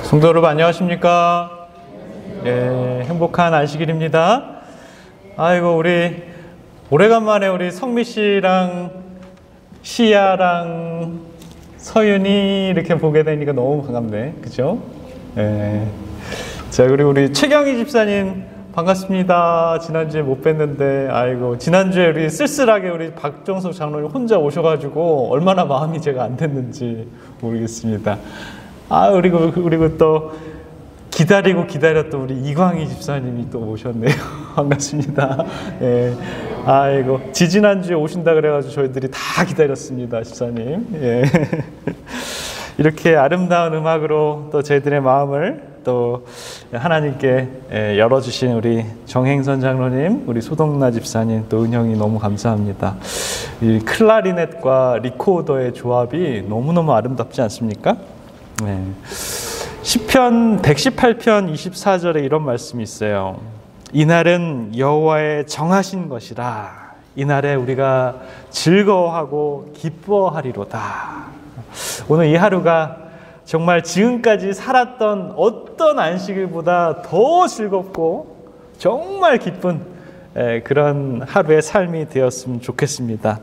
성도 여러분 안녕하십니까? 행복한 안식일입니다. 아이고 우리 오래간만에 우리 성미 씨랑 시야랑 서윤이 이렇게 보게 되니까 너무 반갑네, 그죠? 자, 그리고 우리 최경희 집사님 반갑습니다. 지난주에 못 뵀는데 아이고 지난주에 우리 쓸쓸하게 우리 박정석 장로님 혼자 오셔가지고 얼마나 마음이 제가 안 됐는지 모르겠습니다. 그리고 또 기다렸던 우리 이광희 집사님이 또 오셨네요. 반갑습니다. 아이고 지지난주에 오신다 그래가지고 저희들이 다 기다렸습니다, 집사님. 이렇게 아름다운 음악으로 또 저희들의 마음을 또 하나님께 열어주신 우리 정행선 장로님, 우리 소동나 집사님, 또 은영이 너무 감사합니다. 이 클라리넷과 리코더의 조합이 너무너무 아름답지 않습니까? 시편 118편 24절에 이런 말씀이 있어요. 이날은 여호와의 정하신 것이라. 이날에 우리가 즐거워하고 기뻐하리로다. 오늘 이 하루가 정말 지금까지 살았던 어떤 안식일보다 더 즐겁고 정말 기쁜 그런 하루의 삶이 되었으면 좋겠습니다.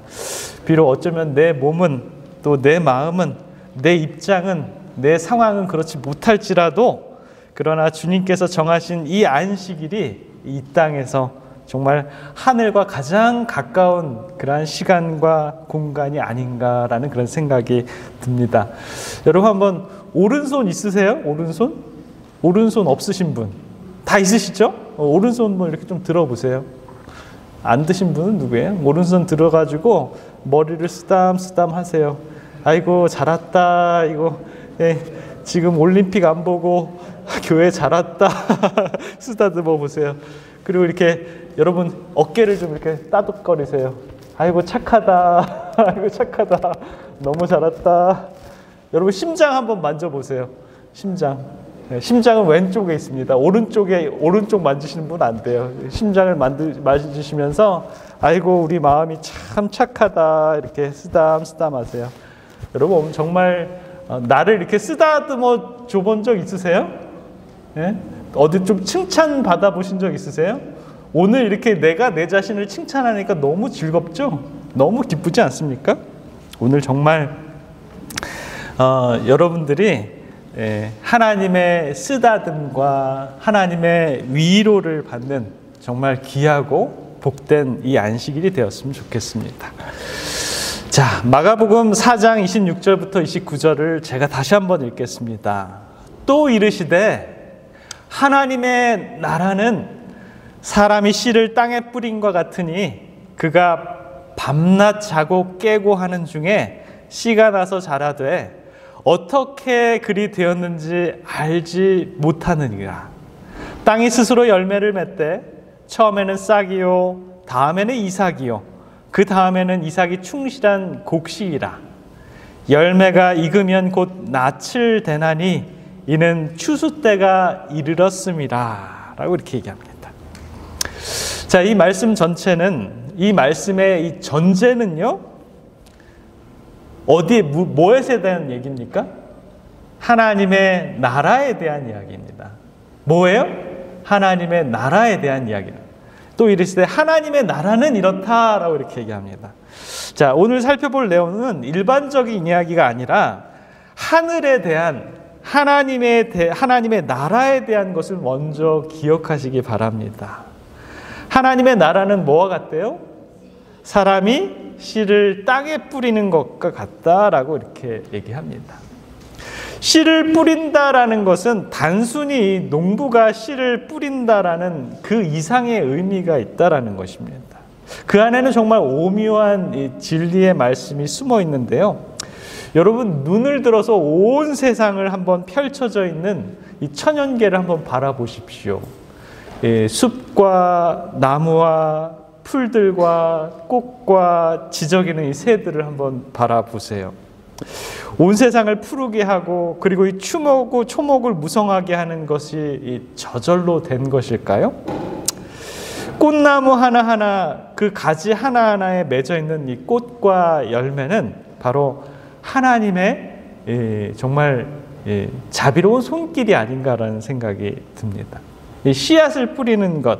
비록 어쩌면 내 몸은 또 내 마음은 내 입장은 내 상황은 그렇지 못할지라도 그러나 주님께서 정하신 이 안식일이 이 땅에서 정말 하늘과 가장 가까운 그러한 시간과 공간이 아닌가라는 그런 생각이 듭니다. 여러분 한번 오른손 있으세요? 오른손? 오른손 없으신 분? 다 있으시죠? 오른손 뭐 이렇게 좀 들어보세요. 안 드신 분은 누구예요? 오른손 들어가지고 머리를 쓰담쓰담 하세요. 아이고 잘 왔다. 이거 지금 올림픽 안 보고 교회 잘 왔다. 쓰다듬어 보세요. 그리고 이렇게 여러분 어깨를 좀 이렇게 따뜻거리세요. 아이고 착하다. 아이고 착하다. 너무 잘 왔다. 여러분 심장 한번 만져보세요. 심장. 심장은 왼쪽에 있습니다. 오른쪽 만지시는 분 안 돼요. 심장을 만지시면서 아이고 우리 마음이 참 착하다. 이렇게 쓰담쓰담 하세요. 여러분 정말 나를 이렇게 쓰다듬어 줘본 적 있으세요? 어디 좀 칭찬 받아보신 적 있으세요? 오늘 이렇게 내가 내 자신을 칭찬하니까 너무 즐겁죠? 너무 기쁘지 않습니까? 오늘 정말 여러분들이 하나님의 쓰다듬과 하나님의 위로를 받는 정말 귀하고 복된 이 안식일이 되었으면 좋겠습니다. 자, 마가복음 4장 26절부터 29절을 제가 다시 한번 읽겠습니다. 또 이르시되 하나님의 나라는 사람이 씨를 땅에 뿌린과 같으니 그가 밤낮 자고 깨고 하는 중에 씨가 나서 자라되 어떻게 그리 되었는지 알지 못하느니라. 땅이 스스로 열매를 맺되 처음에는 싹이요 다음에는 이삭이요 그 다음에는 이삭이 충실한 곡식이라. 열매가 익으면 곧 낯을 대나니 이는 추수 때가 이르렀음이라 라고 이렇게 얘기합니다. 자, 이 말씀 전체는 이 말씀의 이 전제는요 어디에 뭐에 대한 얘기입니까? 하나님의 나라에 대한 이야기입니다. 뭐예요? 하나님의 나라에 대한 이야기입니다. 또 이르시되 하나님의 나라는 이렇다라고 이렇게 얘기합니다. 자, 오늘 살펴볼 내용은 일반적인 이야기가 아니라 하늘에 대한 하나님의 나라에 대한 것을 먼저 기억하시기 바랍니다. 하나님의 나라는 뭐와 같대요? 사람이 씨를 땅에 뿌리는 것과 같다라고 이렇게 얘기합니다. 씨를 뿌린다라는 것은 단순히 농부가 씨를 뿌린다라는 그 이상의 의미가 있다라는 것입니다. 그 안에는 정말 오묘한 진리의 말씀이 숨어 있는데요. 여러분 눈을 들어서 온 세상을 한번 펼쳐져 있는 이 천연계를 한번 바라보십시오. 숲과 나무와 풀들과 꽃과 지저귀는 이 새들을 한번 바라보세요. 온 세상을 푸르게 하고 그리고 이 초목을 무성하게 하는 것이 저절로 된 것일까요? 꽃나무 하나하나 그 가지 하나하나에 맺어 있는 이 꽃과 열매는 바로 하나님의 정말 자비로운 손길이 아닌가라는 생각이 듭니다. 이 씨앗을 뿌리는 것,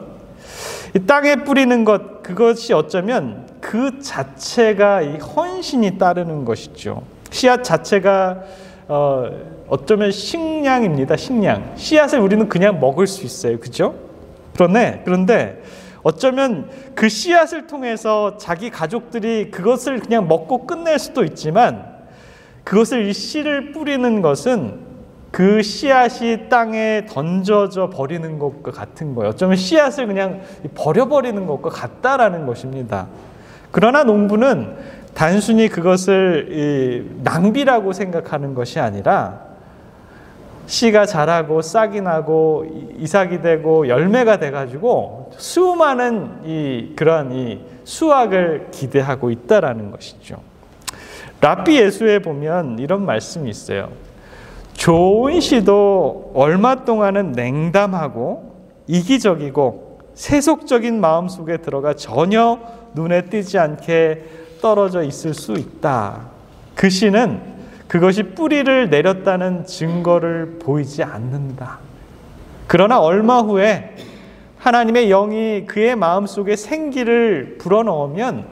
이 땅에 뿌리는 것, 그것이 어쩌면 그 자체가 이 헌신이 따르는 것이죠. 씨앗 자체가 어쩌면 식량입니다. 식량. 씨앗을 우리는 그냥 먹을 수 있어요. 그죠? 그런데 어쩌면 그 씨앗을 통해서 자기 가족들이 그것을 그냥 먹고 끝낼 수도 있지만, 그것을 이 씨를 뿌리는 것은 그 씨앗이 땅에 던져져 버리는 것과 같은 거예요. 어쩌면 씨앗을 그냥 버려버리는 것과 같다라는 것입니다. 그러나 농부는 단순히 그것을 낭비라고 생각하는 것이 아니라, 씨가 자라고 싹이 나고 이삭이 되고 열매가 돼가지고 수많은 그러한 수확을 기대하고 있다라는 것이죠. 랍비 예수에 보면 이런 말씀이 있어요. 좋은 씨도 얼마 동안은 냉담하고 이기적이고 세속적인 마음 속에 들어가 전혀 눈에 띄지 않게 떨어져 있을 수 있다. 그 씨는 그것이 뿌리를 내렸다는 증거를 보이지 않는다. 그러나 얼마 후에 하나님의 영이 그의 마음속에 생기를 불어넣으면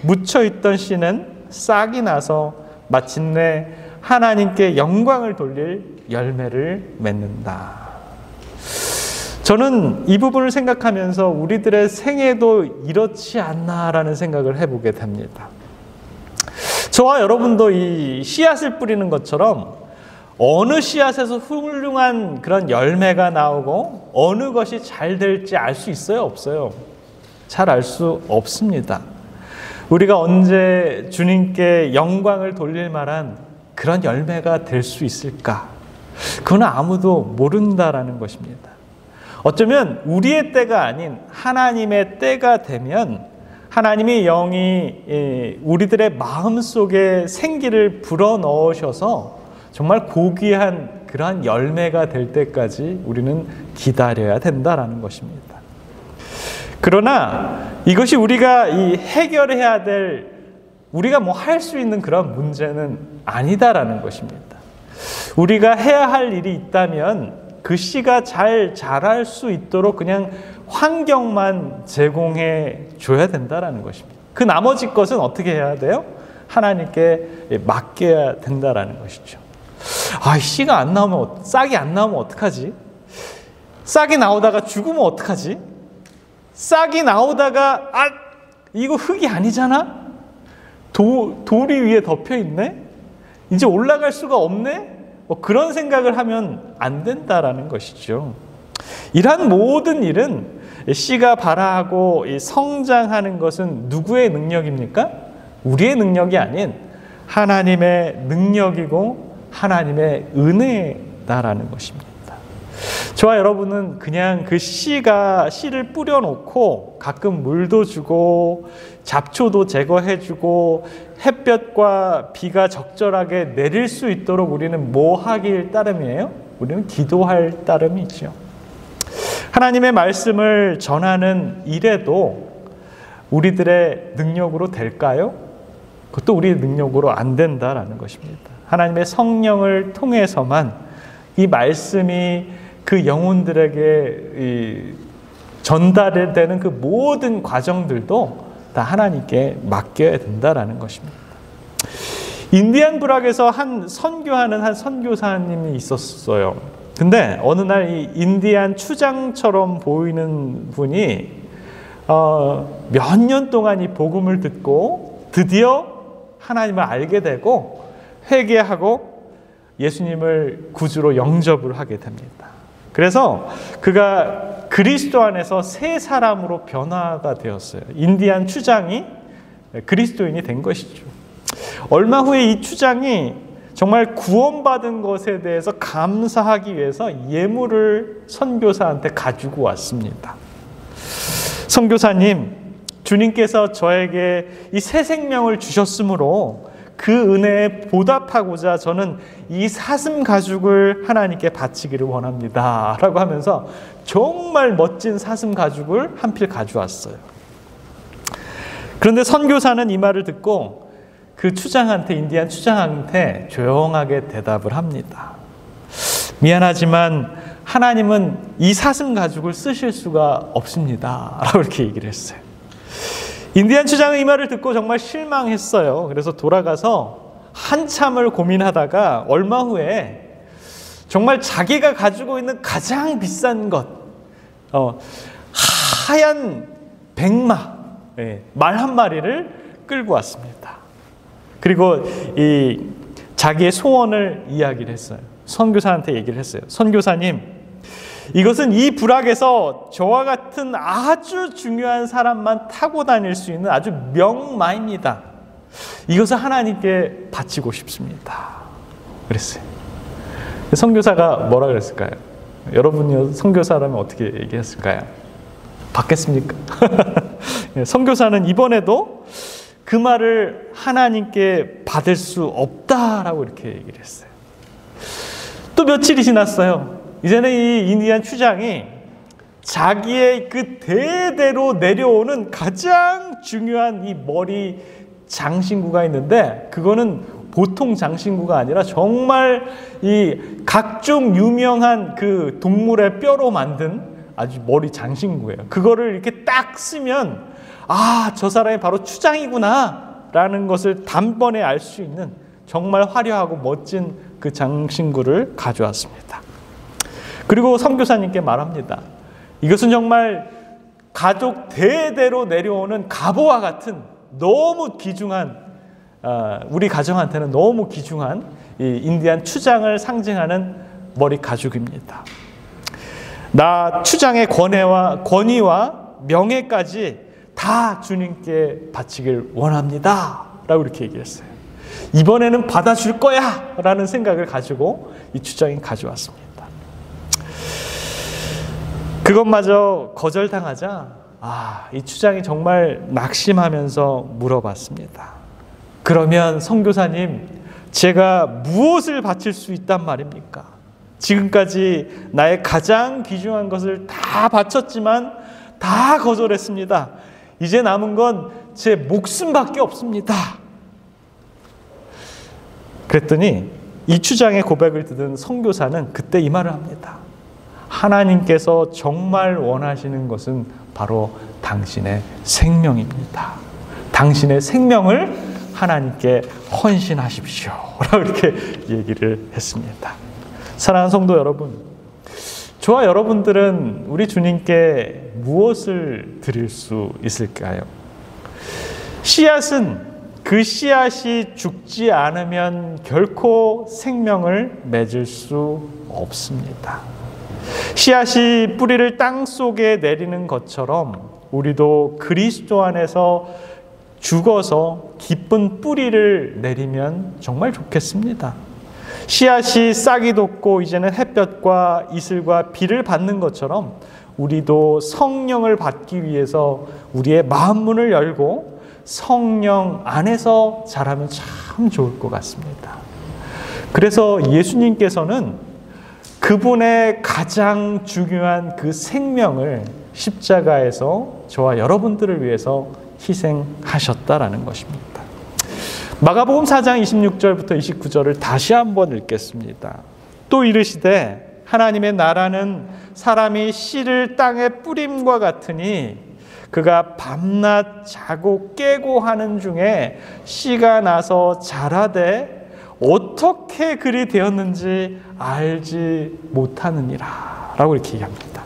묻혀있던 씨는 싹이 나서 마침내 하나님께 영광을 돌릴 열매를 맺는다. 저는 이 부분을 생각하면서 우리들의 생애도 이렇지 않나라는 생각을 해보게 됩니다. 저와 여러분도 이 씨앗을 뿌리는 것처럼 어느 씨앗에서 훌륭한 그런 열매가 나오고 어느 것이 잘 될지 알 수 있어요? 없어요? 잘 알 수 없습니다. 우리가 언제 주님께 영광을 돌릴 만한 그런 열매가 될 수 있을까? 그건 아무도 모른다라는 것입니다. 어쩌면 우리의 때가 아닌 하나님의 때가 되면 하나님의 영이 우리들의 마음속에 생기를 불어넣으셔서 정말 고귀한 그러한 열매가 될 때까지 우리는 기다려야 된다라는 것입니다. 그러나 이것이 우리가 해결해야 될, 우리가 할 수 있는 그런 문제는 아니다라는 것입니다. 우리가 해야 할 일이 있다면 그 씨가 잘 자랄 수 있도록 그냥 환경만 제공해 줘야 된다라는 것입니다. 그 나머지 것은 어떻게 해야 돼요? 하나님께 맡겨야 된다라는 것이죠. 씨가 안 나오면, 싹이 안 나오면 어떡하지? 싹이 나오다가 죽으면 어떡하지? 싹이 나오다가 이거 흙이 아니잖아? 돌이 위에 덮여 있네? 이제 올라갈 수가 없네? 그런 생각을 하면 안 된다라는 것이죠. 이러한 모든 일은 씨가 발아하고 성장하는 것은 누구의 능력입니까? 우리의 능력이 아닌 하나님의 능력이고 하나님의 은혜다라는 것입니다. 저와 여러분은 그냥 그 씨를 뿌려놓고 가끔 물도 주고 잡초도 제거해주고 햇볕과 비가 적절하게 내릴 수 있도록 우리는 뭐 하길 따름이에요? 우리는 기도할 따름이죠. 하나님의 말씀을 전하는 일에도 우리들의 능력으로 될까요? 그것도 우리의 능력으로 안 된다라는 것입니다. 하나님의 성령을 통해서만 이 말씀이 그 영혼들에게 전달되는 그 모든 과정들도 다 하나님께 맡겨야 된다라는 것입니다. 인디안 부락에서 선교하는 한 선교사님이 있었어요. 근데 어느 날 이 인디안 추장처럼 보이는 분이 몇 년 동안 이 복음을 듣고 드디어 하나님을 알게 되고 회개하고 예수님을 구주로 영접을 하게 됩니다. 그래서 그가 그리스도 안에서 새 사람으로 변화가 되었어요. 인디안 추장이 그리스도인이 된 것이죠. 얼마 후에 이 추장이 정말 구원받은 것에 대해서 감사하기 위해서 예물을 선교사한테 가지고 왔습니다. 선교사님, 주님께서 저에게 이 새 생명을 주셨으므로 그 은혜에 보답하고자 저는 이 사슴 가죽을 하나님께 바치기를 원합니다. 라고 하면서 정말 멋진 사슴 가죽을 한 필 가져왔어요. 그런데 선교사는 이 말을 듣고 그 추장한테, 인디안 추장한테 조용하게 대답을 합니다. 미안하지만 하나님은 이 사슴 가죽을 쓰실 수가 없습니다. 라고 이렇게 얘기를 했어요. 인디안 추장은 이 말을 듣고 정말 실망했어요. 그래서 돌아가서 한참을 고민하다가 얼마 후에 정말 자기가 가지고 있는 가장 비싼 것, 하얀 백마, 말 한 마리를 끌고 왔습니다. 그리고 자기의 소원을 이야기를 했어요. 선교사한테 얘기를 했어요. 선교사님, 이것은 이 부락에서 저와 같은 아주 중요한 사람만 타고 다닐 수 있는 아주 명마입니다. 이것을 하나님께 바치고 싶습니다. 그랬어요. 선교사가 뭐라 그랬을까요? 여러분이 선교사라면 어떻게 얘기했을까요? 받겠습니까? 선교사는 이번에도 그 말을 하나님께 받을 수 없다라고 이렇게 얘기를 했어요. 또 며칠이 지났어요. 이제는 이 인디안 추장이 자기의 그 대대로 내려오는 가장 중요한 이 머리 장신구가 있는데, 그거는 보통 장신구가 아니라 정말 이 각종 유명한 그 동물의 뼈로 만든 아주 머리 장신구예요. 그거를 이렇게 딱 쓰면 저 사람이 바로 추장이구나 라는 것을 단번에 알 수 있는 정말 화려하고 멋진 그 장신구를 가져왔습니다. 그리고 선교사님께 말합니다. 이것은 정말 가족 대대로 내려오는 갑오와 같은 너무 귀중한, 우리 가정한테는 너무 귀중한 이 인디안 추장을 상징하는 머리 가죽입니다. 나 추장의 권위와 명예까지 다 주님께 바치길 원합니다 라고 이렇게 얘기했어요. 이번에는 받아줄 거야 라는 생각을 가지고 이 추장이 가져왔습니다. 그것마저 거절당하자 이 추장이 정말 낙심하면서 물어봤습니다. 그러면 선교사님, 제가 무엇을 바칠 수 있단 말입니까? 지금까지 나의 가장 귀중한 것을 다 바쳤지만 다 거절했습니다. 이제 남은 건 제 목숨밖에 없습니다. 그랬더니 이 추장의 고백을 듣은 선교사는 그때 이 말을 합니다. 하나님께서 정말 원하시는 것은 바로 당신의 생명입니다. 당신의 생명을 하나님께 헌신하십시오 라고 이렇게 얘기를 했습니다. 사랑하는 성도 여러분, 저와 여러분들은 우리 주님께 무엇을 드릴 수 있을까요? 씨앗은 그 씨앗이 죽지 않으면 결코 생명을 맺을 수 없습니다. 씨앗이 뿌리를 땅 속에 내리는 것처럼 우리도 그리스도 안에서 죽어서 기쁜 뿌리를 내리면 정말 좋겠습니다. 씨앗이 싹이 돋고 이제는 햇볕과 이슬과 비를 받는 것처럼 우리도 성령을 받기 위해서 우리의 마음 문을 열고 성령 안에서 자라면 참 좋을 것 같습니다. 그래서 예수님께서는 그분의 가장 중요한 그 생명을 십자가에서 저와 여러분들을 위해서 희생하셨다라는 것입니다. 마가복음 4장 26절부터 29절을 다시 한번 읽겠습니다. 또 이르시되 하나님의 나라는 사람이 씨를 땅에 뿌림과 같으니 그가 밤낮 자고 깨고 하는 중에 씨가 나서 자라되 어떻게 그리 되었는지 알지 못하느니라 라고 이렇게 얘기합니다.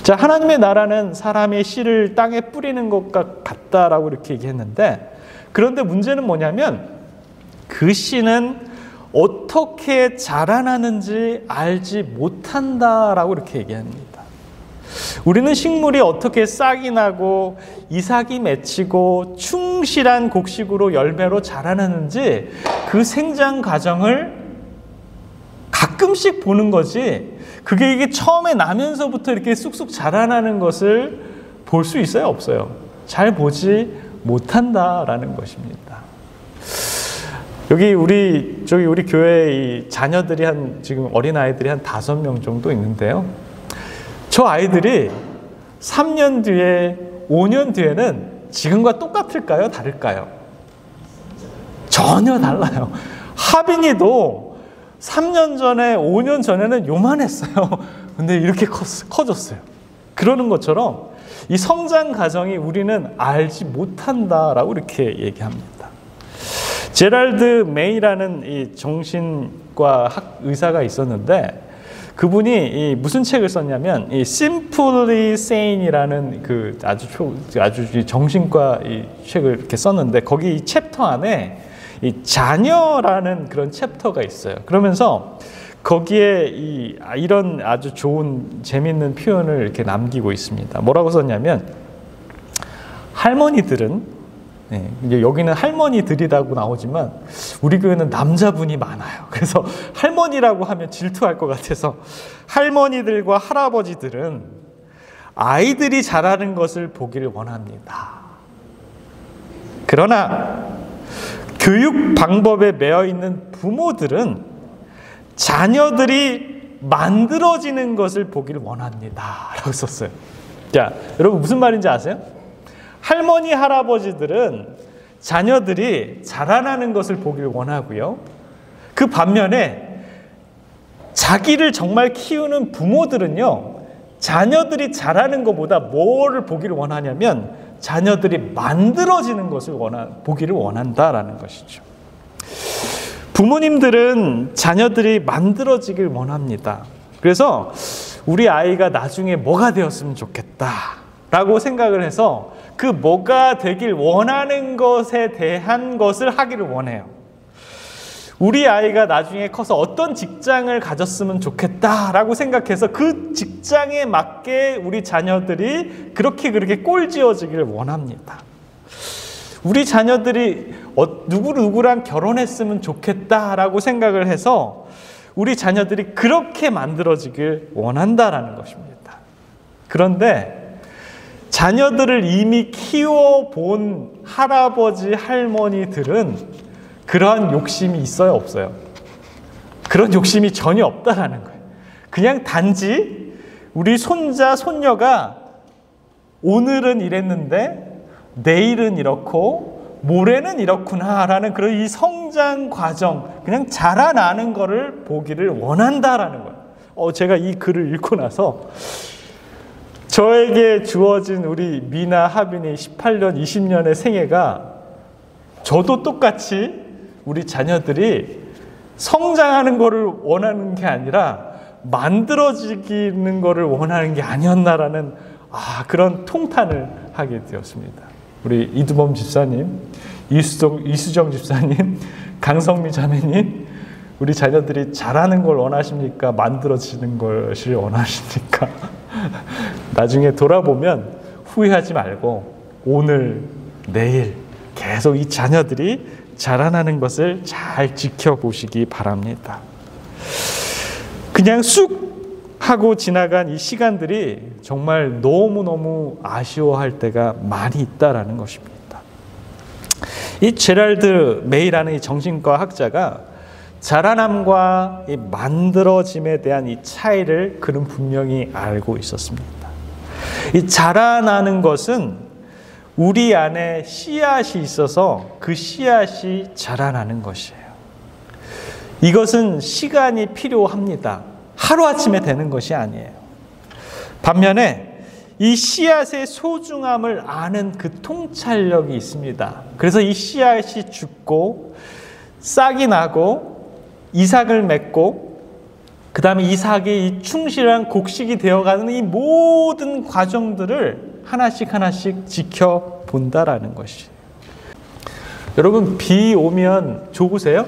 자, 하나님의 나라는 사람의 씨를 땅에 뿌리는 것과 같다라고 이렇게 얘기했는데, 그런데 문제는 뭐냐면 그 씨는 어떻게 자라나는지 알지 못한다라고 이렇게 얘기합니다. 우리는 식물이 어떻게 싹이 나고 이삭이 맺히고 충실한 곡식으로 열매로 자라나는지 그 생장 과정을 가끔씩 보는 거지, 그게 이게 처음에 나면서부터 이렇게 쑥쑥 자라나는 것을 볼 수 있어요? 없어요? 잘 보지 못한다라는 것입니다. 여기 우리 교회에 이 자녀들이 지금 어린아이들이 한 5명 정도 있는데요. 저 아이들이 3년 뒤에, 5년 뒤에는 지금과 똑같을까요? 다를까요? 전혀 달라요. 하빈이도 3년 전에, 5년 전에는 요만했어요. 근데 이렇게 커졌어요. 그러는 것처럼 이 성장 과정이 우리는 알지 못한다라고 이렇게 얘기합니다. 제랄드 메이라는 이 정신과 의사가 있었는데, 그분이 무슨 책을 썼냐면 이 Simply Sane이라는 그 아주 정신과 이 책을 이렇게 썼는데, 거기 이 챕터 안에 이 자녀라는 그런 챕터가 있어요. 그러면서 거기에 이런 아주 좋은 재밌는 표현을 이렇게 남기고 있습니다. 뭐라고 썼냐면, 할머니들은, 이제 여기는 할머니들이라고 나오지만 우리 교회는 남자분이 많아요. 그래서 할머니라고 하면 질투할 것 같아서, 할머니들과 할아버지들은 아이들이 자라는 것을 보기를 원합니다. 그러나 교육 방법에 매여 있는 부모들은 자녀들이 만들어지는 것을 보기를 원합니다. 라고 썼어요. 자, 여러분 무슨 말인지 아세요? 할머니, 할아버지들은 자녀들이 자라나는 것을 보기를 원하고요. 그 반면에 자기를 정말 키우는 부모들은요, 자녀들이 자라는 것보다 뭐를 보기를 원하냐면 자녀들이 만들어지는 것을 보기를 원한다라는 것이죠. 부모님들은 자녀들이 만들어지길 원합니다. 그래서 우리 아이가 나중에 뭐가 되었으면 좋겠다라고 생각을 해서 그 뭐가 되길 원하는 것에 대한 것을 하기를 원해요. 우리 아이가 나중에 커서 어떤 직장을 가졌으면 좋겠다라고 생각해서 그 직장에 맞게 우리 자녀들이 그렇게 꼴지어지기를 원합니다. 우리 자녀들이 누구랑 결혼했으면 좋겠다라고 생각을 해서 우리 자녀들이 그렇게 만들어지길 원한다라는 것입니다. 그런데 자녀들을 이미 키워본 할아버지, 할머니들은 그러한 욕심이 있어요, 없어요? 그런 욕심이 전혀 없다라는 거예요. 그냥 단지 우리 손자, 손녀가 오늘은 이랬는데 내일은 이렇고 모레는 이렇구나라는 그런 이 성장 과정, 그냥 자라나는 거를 보기를 원한다라는 거예요. 제가 이 글을 읽고 나서 저에게 주어진 우리 미나, 하빈이 18년, 20년의 생애가 저도 똑같이 우리 자녀들이 성장하는 것을 원하는 게 아니라 만들어지는 것을 원하는 게 아니었나라는 그런 통탄을 하게 되었습니다. 우리 이두범 집사님, 이수정 집사님, 강성미 자매님, 우리 자녀들이 잘하는 걸 원하십니까? 만들어지는 것을 원하십니까? 나중에 돌아보면 후회하지 말고 오늘, 내일 계속 이 자녀들이 자라나는 것을 잘 지켜보시기 바랍니다. 그냥 쑥 하고 지나간 이 시간들이 정말 너무너무 아쉬워할 때가 많이 있다라는 것입니다. 이 제랄드 메이라는 이 정신과 학자가 자라남과 이 만들어짐에 대한 이 차이를 그는 분명히 알고 있었습니다. 이 자라나는 것은 우리 안에 씨앗이 있어서 그 씨앗이 자라나는 것이에요. 이것은 시간이 필요합니다. 하루아침에 되는 것이 아니에요. 반면에 이 씨앗의 소중함을 아는 그 통찰력이 있습니다. 그래서 이 씨앗이 죽고 싹이 나고 이삭을 맺고 그 다음에 이삭이 이 충실한 곡식이 되어가는 이 모든 과정들을 하나씩 하나씩 지켜본다라는 것이에요. 여러분, 비 오면 좋으세요?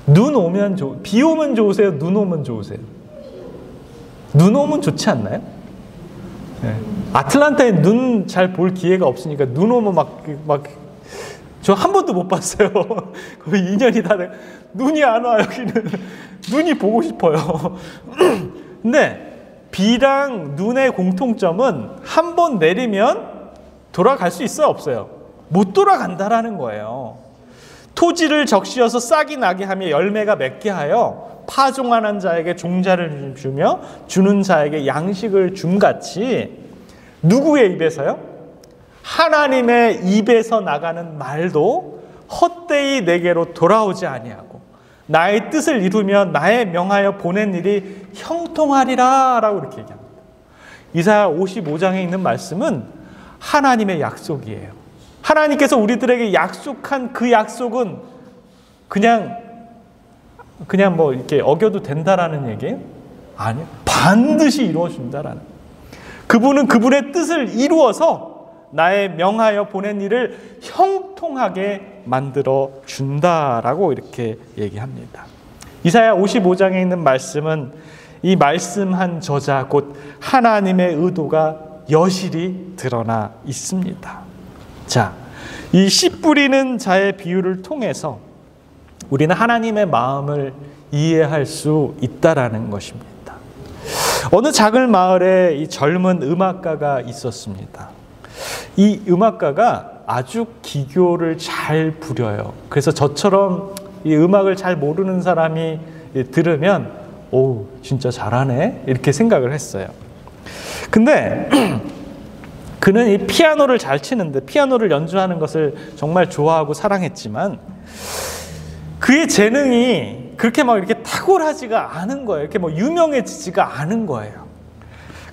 눈 오면 비 오면 좋으세요? 눈 오면 좋으세요? 눈 오면 좋지 않나요? 네. 아틀란타에 눈 잘 볼 기회가 없으니까 눈 오면 저 한 번도 못 봤어요. 거의 2년이 다 돼. 눈이 안 와, 여기는. 눈이 보고 싶어요. 근데 비랑 눈의 공통점은 한 번 내리면 돌아갈 수 있어요, 없어요? 못 돌아간다라는 거예요. 토지를 적시어서 싹이 나게 하며 열매가 맺게 하여 파종하는 자에게 종자를 주며 주는 자에게 양식을 줌같이 누구의 입에서요? 하나님의 입에서 나가는 말도 헛되이 내게로 돌아오지 아니하고 나의 뜻을 이루면 나의 명하여 보낸 일이 형통하리라 라고 이렇게 얘기합니다. 이사야 55장에 있는 말씀은 하나님의 약속이에요. 하나님께서 우리들에게 약속한 그 약속은 그냥 뭐 이렇게 어겨도 된다라는 얘기예요? 아니요. 반드시 이루어준다라는. 그분은 그분의 뜻을 이루어서 나의 명하여 보낸 일을 형통하게 만들어 준다라고 이렇게 얘기합니다. 이사야 55장에 있는 말씀은 이 말씀한 저자 곧 하나님의 의도가 여실히 드러나 있습니다. 자, 이 씨 뿌리는 자의 비유를 통해서 우리는 하나님의 마음을 이해할 수 있다라는 것입니다. 어느 작은 마을에 이 젊은 음악가가 있었습니다. 이 음악가가 아주 기교를 잘 부려요. 그래서 저처럼 이 음악을 잘 모르는 사람이 들으면 오, 진짜 잘하네 이렇게 생각을 했어요. 근데 그는 이 피아노를 잘 치는데 피아노를 연주하는 것을 정말 좋아하고 사랑했지만 그의 재능이 그렇게 막 이렇게 탁월하지가 않은 거예요. 이렇게 뭐 유명해지지가 않은 거예요.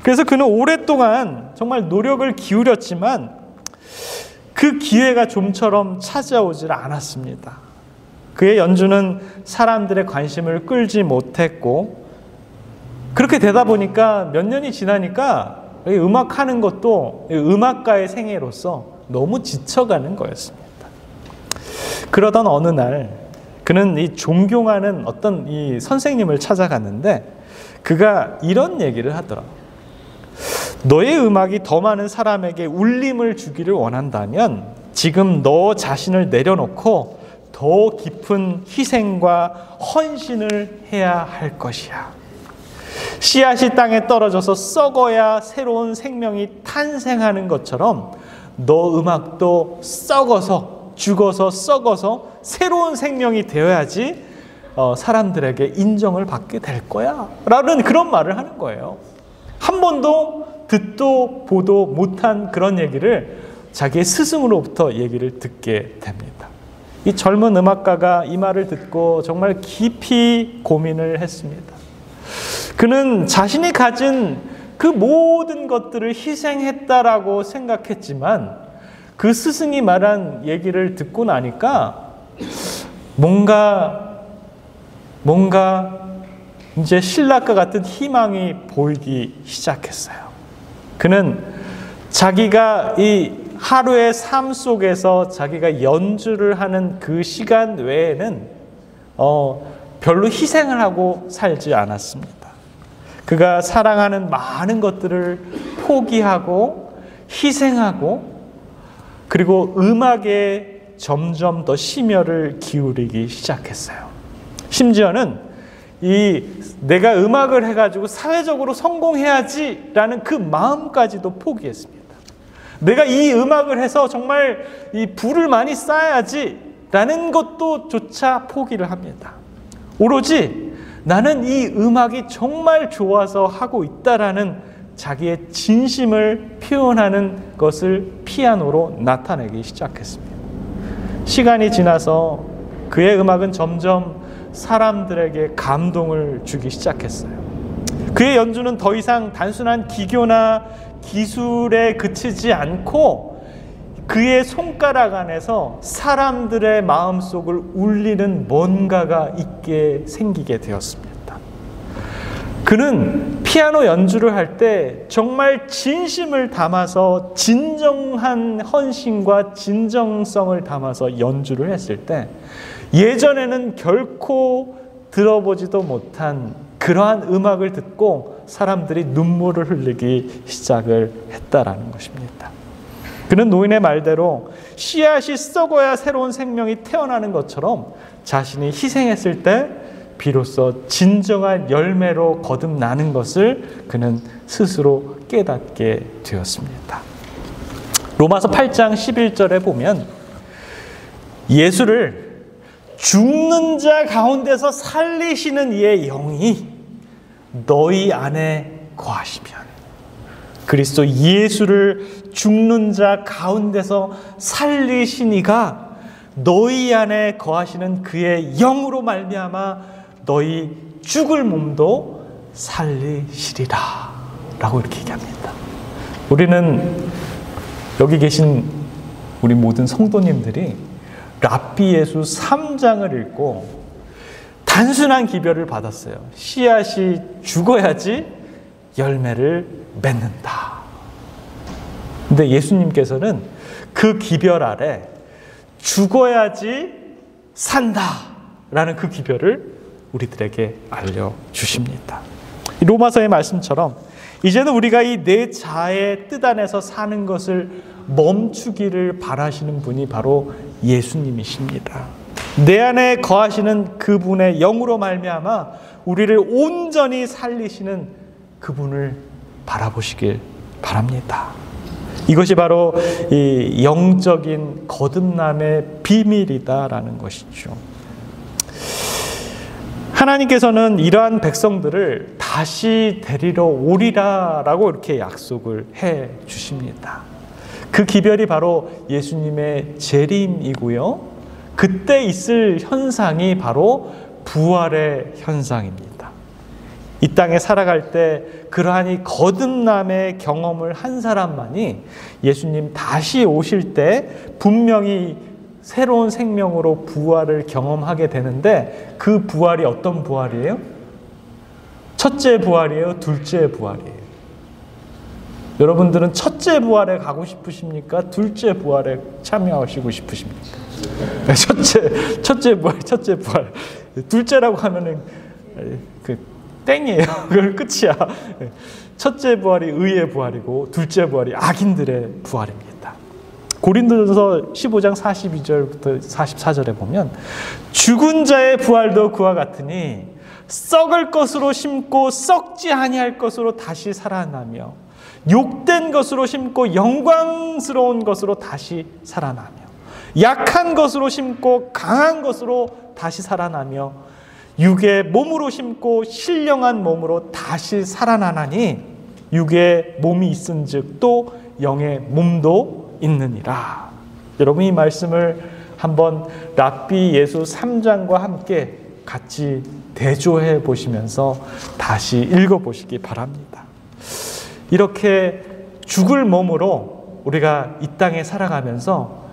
그래서 그는 오랫동안 정말 노력을 기울였지만 그 기회가 좀처럼 찾아오질 않았습니다. 그의 연주는 사람들의 관심을 끌지 못했고 그렇게 되다 보니까 몇 년이 지나니까 음악하는 것도 음악가의 생애로서 너무 지쳐가는 거였습니다. 그러던 어느 날 그는 이 존경하는 어떤 이 선생님을 찾아갔는데 그가 이런 얘기를 하더라고요. 너의 음악이 더 많은 사람에게 울림을 주기를 원한다면 지금 너 자신을 내려놓고 더 깊은 희생과 헌신을 해야 할 것이야. 씨앗이 땅에 떨어져서 썩어야 새로운 생명이 탄생하는 것처럼 너 음악도 죽어서 썩어서 새로운 생명이 되어야지 사람들에게 인정을 받게 될 거야 라는 그런 말을 하는 거예요. 한 번도 듣도 보도 못한 그런 얘기를 자기의 스승으로부터 얘기를 듣게 됩니다. 이 젊은 음악가가 이 말을 듣고 정말 깊이 고민을 했습니다. 그는 자신이 가진 그 모든 것들을 희생했다라고 생각했지만 그 스승이 말한 얘기를 듣고 나니까 뭔가 이제 신랑과 같은 희망이 보이기 시작했어요. 그는 자기가 이 하루의 삶 속에서 자기가 연주를 하는 그 시간 외에는 별로 희생을 하고 살지 않았습니다. 그가 사랑하는 많은 것들을 포기하고 희생하고 그리고 음악에 점점 더 심혈을 기울이기 시작했어요. 심지어는 내가 음악을 해가지고 사회적으로 성공해야지라는 그 마음까지도 포기했습니다. 내가 이 음악을 해서 정말 이 부를 많이 쌓아야지라는 것도 조차 포기를 합니다. 오로지 나는 이 음악이 정말 좋아서 하고 있다라는 자기의 진심을 표현하는 것을 피아노로 나타내기 시작했습니다. 시간이 지나서 그의 음악은 점점 사람들에게 감동을 주기 시작했어요. 그의 연주는 더 이상 단순한 기교나 기술에 그치지 않고 그의 손가락 안에서 사람들의 마음속을 울리는 뭔가가 있게 생기게 되었습니다. 그는 피아노 연주를 할 때 정말 진심을 담아서 진정한 헌신과 진정성을 담아서 연주를 했을 때 예전에는 결코 들어보지도 못한 그러한 음악을 듣고 사람들이 눈물을 흘리기 시작을 했다라는 것입니다. 그는 노인의 말대로 씨앗이 썩어야 새로운 생명이 태어나는 것처럼 자신이 희생했을 때 비로소 진정한 열매로 거듭나는 것을 그는 스스로 깨닫게 되었습니다. 로마서 8장 11절에 보면 예수를 죽는 자 가운데서 살리시는 이의 영이 너희 안에 거하시면 그리스도 예수를 죽는 자 가운데서 살리신 이가 너희 안에 거하시는 그의 영으로 말미암아 너희 죽을 몸도 살리시리라 라고 이렇게 얘기합니다. 우리는 여기 계신 우리 모든 성도님들이 랍비 예수 3장을 읽고 단순한 기별을 받았어요. 씨앗이 죽어야지 열매를 맺는다. 근데 예수님께서는 그 기별 아래 죽어야지 산다 라는 그 기별을 우리들에게 알려주십니다. 로마서의 말씀처럼 이제는 우리가 이 내 자아의 뜻 안에서 사는 것을 멈추기를 바라시는 분이 바로 예수님이십니다. 내 안에 거하시는 그분의 영으로 말미암아 우리를 온전히 살리시는 그분을 바라보시길 바랍니다. 이것이 바로 이 영적인 거듭남의 비밀이다라는 것이죠. 하나님께서는 이러한 백성들을 다시 데리러 오리라라고 이렇게 약속을 해 주십니다. 그 기별이 바로 예수님의 재림이고요. 그때 있을 현상이 바로 부활의 현상입니다. 이 땅에 살아갈 때 그러한 이 거듭남의 경험을 한 사람만이 예수님 다시 오실 때 분명히 새로운 생명으로 부활을 경험하게 되는데 그 부활이 어떤 부활이에요? 첫째 부활이에요? 둘째 부활이에요? 여러분들은 첫째 부활에 가고 싶으십니까? 둘째 부활에 참여하시고 싶으십니까? 첫째 부활. 둘째라고 하면은 땡이에요. 그걸 끝이야. 첫째 부활이 의의 부활이고 둘째 부활이 악인들의 부활입니다. 고린도전서 15장 42절부터 44절에 보면 죽은 자의 부활도 그와 같으니 썩을 것으로 심고 썩지 아니할 것으로 다시 살아나며 욕된 것으로 심고 영광스러운 것으로 다시 살아나며 약한 것으로 심고 강한 것으로 다시 살아나며 육의 몸으로 심고 신령한 몸으로 다시 살아나나니 육의 몸이 있은즉 또 영의 몸도 있느니라. 여러분 이 말씀을 한번 랍비 예수 3장과 함께 같이 대조해 보시면서 다시 읽어보시기 바랍니다. 이렇게 죽을 몸으로 우리가 이 땅에 살아가면서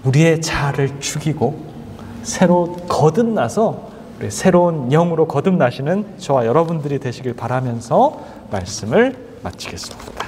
우리의 자아를 죽이고 새로 거듭나서 우리 새로운 영으로 거듭나시는 저와 여러분들이 되시길 바라면서 말씀을 마치겠습니다.